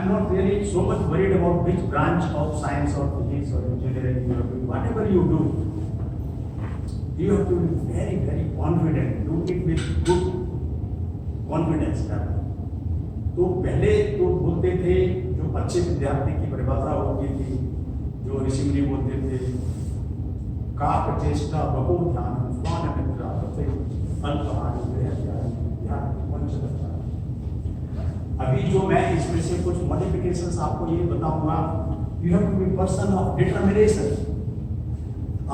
I'm not really so much worried about which branch of science or physics or engineering you are doing. Whatever you do, you have to be very, very confident. Do it with good confidence. तो पहले तो बोलते थे जो अच्छे विद्यार्थी की परिभाषा होती थी, जो ऋषि मुनि बोलते थे, काक चेष्टा बको ध्यान स्वान मित्रा तथे अल्पहानि ध्यान पंचदशा। अभी जो मैं इसमें से कुछ मॉडिफिकेशंस आपको ये बताऊंगा, you have to be person of determination.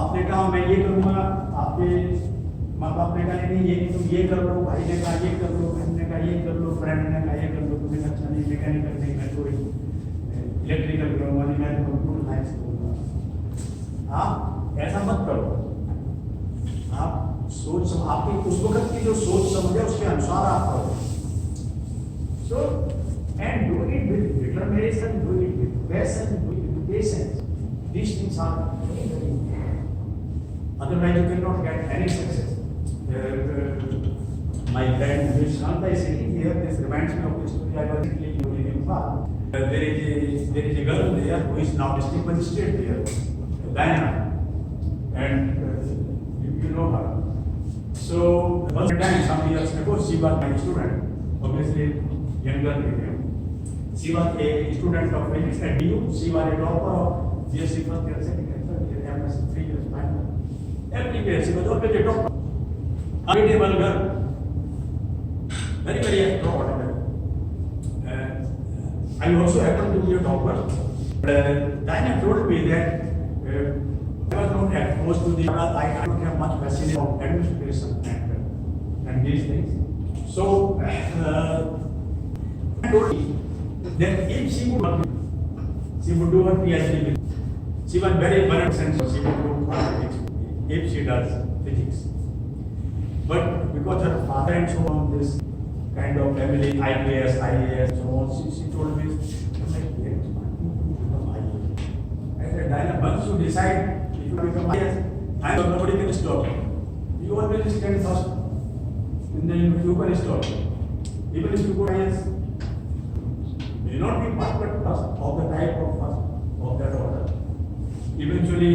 आपने कहा मैं ये करूंगा, आपके माँ बाप ने कहा नहीं ये तुम ये कर लो, भाई ने कहा ये कर लो, बहन ने कहा ये कर लो, फ्रेंड ने कहा ये कर लो, तुम्हें अच्छा नहीं मैकेनिकल नहीं, मैं तो इलेक्ट्रिकल करूंगा, नहीं मैं कंप्यूटर साइंस करूंगा। आप ऐसा मत करो। आप सोच आपकी उस वक्त की जो सोच समझ है उसके अनुसार आप करो। So, and do it with determination, do it with passion, do it with patience. These things are very, very important. Otherwise, you cannot get any success. My friend Vishwanta is sitting here. This reminds me of the story I was telling you in Nepal. There is a girl there who is now district magistrate there, Diana, and you know her. So, one time, some years ago, she was my student. Obviously, younger than him. She was a student of physics at DU. She was a topper of DSK first year, second year, third year, MS 3 years, 5 years. Everywhere she was always a topper. Unbeatable girl. Very, very extraordinary. I also happened to be a topper. Diana told me that I was not exposed to the I don't have much fascination of administration and these things. So, I told me that if she would do her PhD with, she was very burnt sense she would do physics if she does physics. But because her father and so on, this kind of family, IPS, IAS, so on, she told me, I said, Diana, once you decide if you become IAS, I know nobody can stop you. You always stand first. And then you can stop. Even if you go IAS, may not be first of the type of first of that order. Eventually,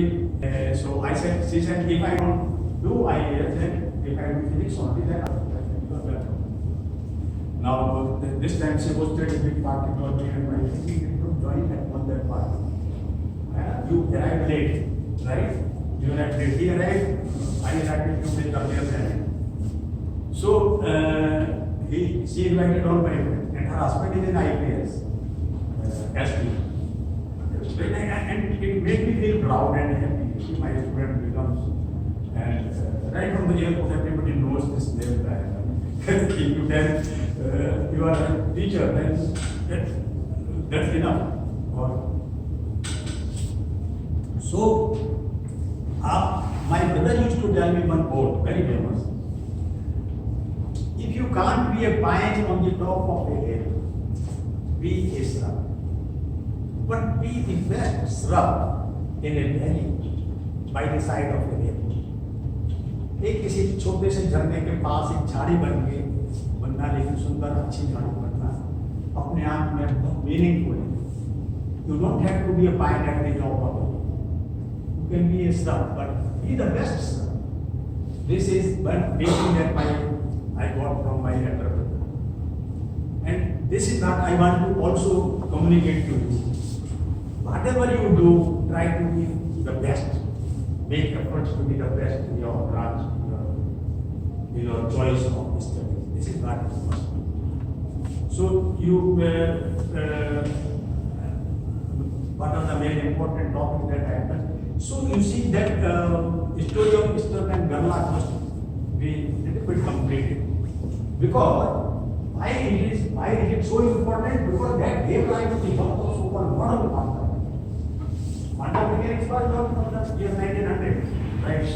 so I said, she said, if I don't do IAS, then if I do physics only, then I will be better. Now, this time she hosted a big party for me and my thinking to join on that party. You arrived late, right? You arrived late. He arrived, I arrived 2 days earlier than him. So, she invited all my friends, and her husband is an IPS, SP. And it made me feel proud and happy. See, my student becomes, and right from the airport, everybody knows this name. If you tell you are a teacher, then that's enough. So, my brother used to tell me one quote, very famous. If you can't be a pine on the top of a hill, be a shrub. But be the best shrub in a valley by the side of a hill. एक किसी छोटे से झरने के पास एक झाड़ी बनना, लेकिन सुंदर अच्छी झाड़ी बनना अपने आप में बहुत मीनिंगफुल है. You don't have to be a pine at the top of it. You can be a shrub, but be the best shrub. This is one teaching that I got from my elder brother. And this is what I want to also communicate to you. Whatever you do, try to be the best. Make efforts to be the best in your branch, in your choice of study. This is what you must do. So, what are the main important topics that happened? So, you see that story of Mr. and Garla must be a little bit completed. Because why is it so important? Because that gave rise to the birth of so-called modern quantum. Quantum mechanics was not from the year 1900, right?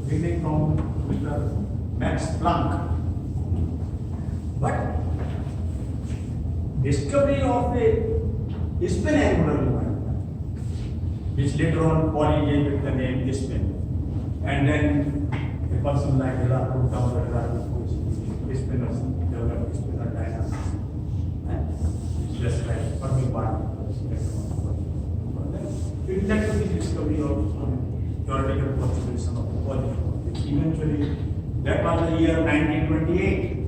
Beginning from Mr. Max Planck. But discovery of a spin angular momentum, which later on Pauli gave it the name spin, and then a person like Hela put down the spinner developed spinner dynamics, which just like Fermi particles. It led to the discovery of theoretical postulation of quality. Eventually, that was the year 1928.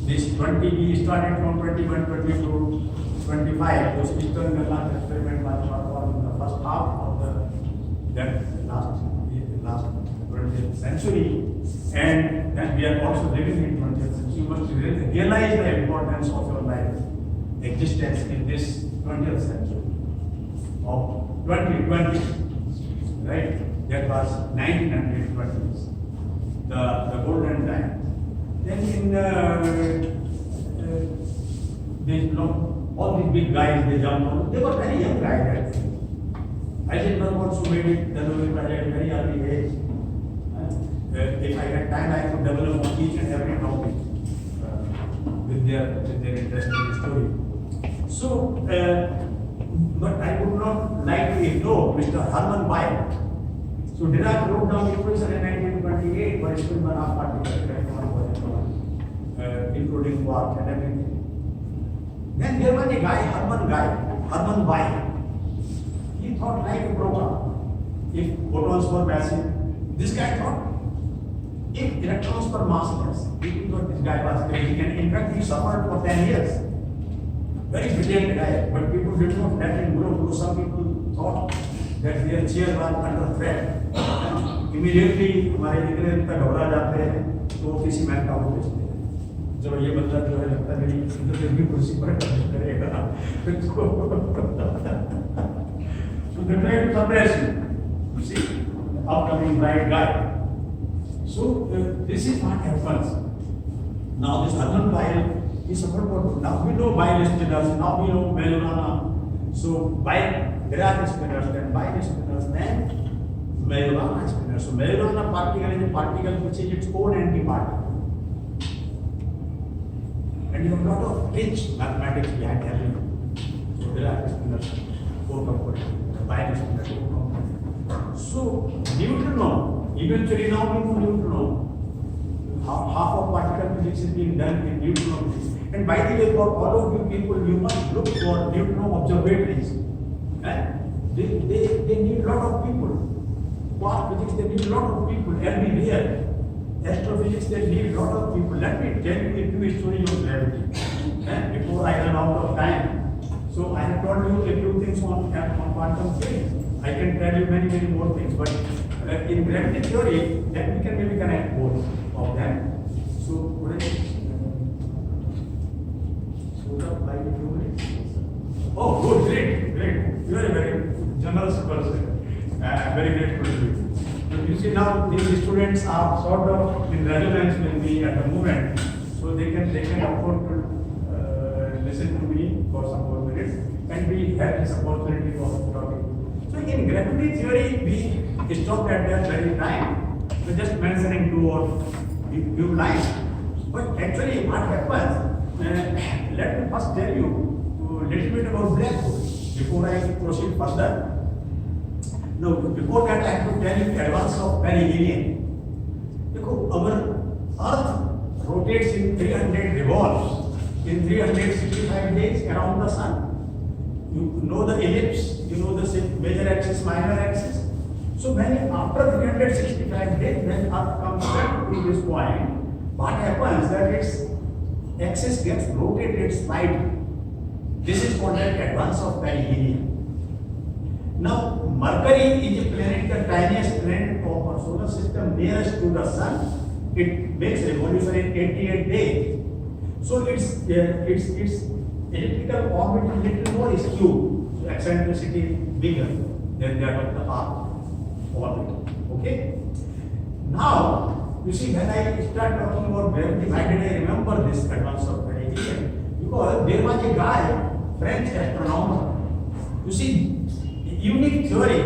This 20, we started from 21, 22, 25. Those Eastern Last experiment was in the first half of the last 20th century, and then we are also living in 20th century. You must realize the importance of your life existence in this 20th century of 2020, right? That was 1920s, the golden time. Then in all these big guys, they jumped on. They were very young guys actually. Eisenberg also made it the Nobel Prize at a very early age. If I had time, I could develop on each and every topic with their interesting story. So, but I would not like to ignore Mr. Hermann Weyl. So Dirac wrote down equation in 1928 for Spinman of particle, including quark and everything. Then there was a guy, Hermann Weyl. He thought like a program. If photons were massive, this guy thought if electrons were massless, people thought this guy was crazy, and in fact he suffered for 10 years. Very brilliant guy, but people did not let him grow because some people thought that their chair was under threat. Immediately हमारे इतने इतना घबरा जाते हैं तो किसी man का वो भेजते हैं चलो ये बंदा जो है लगता है मेरी जिंदगी भी कुर्सी पर करेगा so the great suppression, you see, upcoming bright guy. So this is what happens. Now this Hermann Weyl is a what? Now we know Weyl spinors, now we know Majorana. So Weyl, Dirac spinors, then Weyl spinors, then Majorana spinors. So Majorana particle is a particle which is its own antiparticle. And you have a lot of rich mathematics behind everything. So Dirac spinors, Weyl spinors. So neutrino, eventually now we know neutrino. Half of particle physics is being done in neutrino physics. And by the way, for all of you people, you must look for neutrino observatories. They need a lot of people. Quark physics, they need a lot of people everywhere. Astrophysics, they need a lot of people. Let me tell you a few stories of gravity. Before I run out of time. So I have told you a few things on quantum theory. I can tell you many more things, but in gravity theory, then we can maybe connect both of them. So, like a few minutes. Oh, good, great. You are a very generous person. Very grateful to you. You see now these students are sort of in resonance with me at the moment, so they can afford to listen to me for some more minutes, and we have this opportunity of talking. So in gravity theory, we stopped at that very time. So just mentioning two or few lines. But actually, what happens? Let me first tell you a little bit about black holes before I proceed further. No, before that I have to tell you the advance of perihelion. Our Earth rotates in 300 revolves in 365 days around the Sun. You know the ellipse, you know the major axis, minor axis. So when after 365 days, when Earth comes back to this point, what happens that its axis gets rotated slightly. This is called the advance of perihelion. Now, Mercury is a planet, the tiniest planet of our solar system nearest to the Sun. It makes revolution in 88 days. So its elliptical orbit is little more skewed. So eccentricity is bigger than that of the Earth orbit. Okay? Now, you see, when I start talking about gravity, why did I remember this advance of perihelion? Because there was a guy, French astronomer. You see, unique theory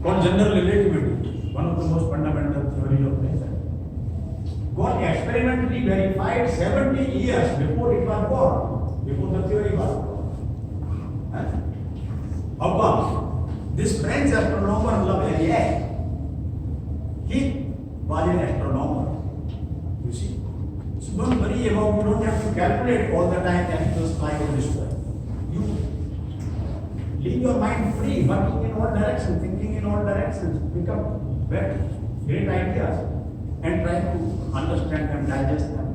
called general relativity, one of the most fundamental theories of nature, got experimentally verified 70 years before it was born, before the theory was born. How come? This French astronomer Leverrier, he was an astronomer. You see, so don't worry about, you don't have to calculate all the the time that it was fly or destroy. You leave your mind free, working in all directions, thinking in all directions, pick up great ideas and try to understand them, digest them,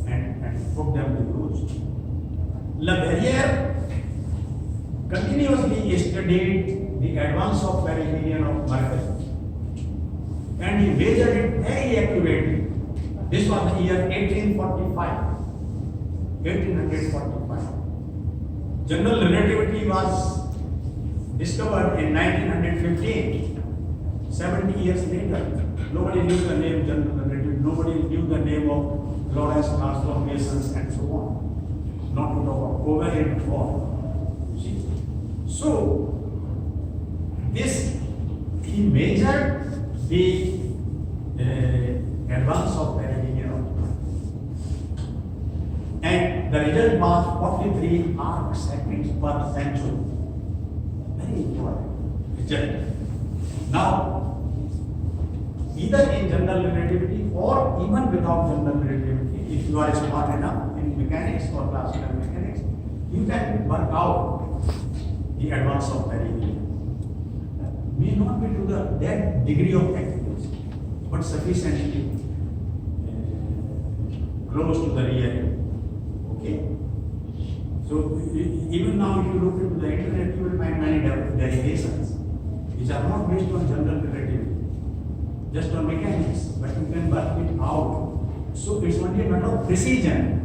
and put them to use. Leverrier continuously studied the advance of perihelion of Mercury and he measured it very accurately. This was the year 1845. General relativity was discovered in 1915. 70 years later, nobody knew the name general relativity, nobody knew the name of Lorentz transformations and so on. Not to talk about covariant form. You see? So, this, he measured the advance of perihelion and the result was 43 arc seconds per century. Very important result. Now, either in general relativity or even without general relativity, if you are smart enough in mechanics or classical mechanics, you can work out the advance of perihelion. May not be to that degree of accuracy, but sufficiently close to the reality. Okay? So, even now, if you look into the internet, you will find many derivations which are not based on general relativity, just on mechanics, but you can work it out. So, it's only a matter of precision.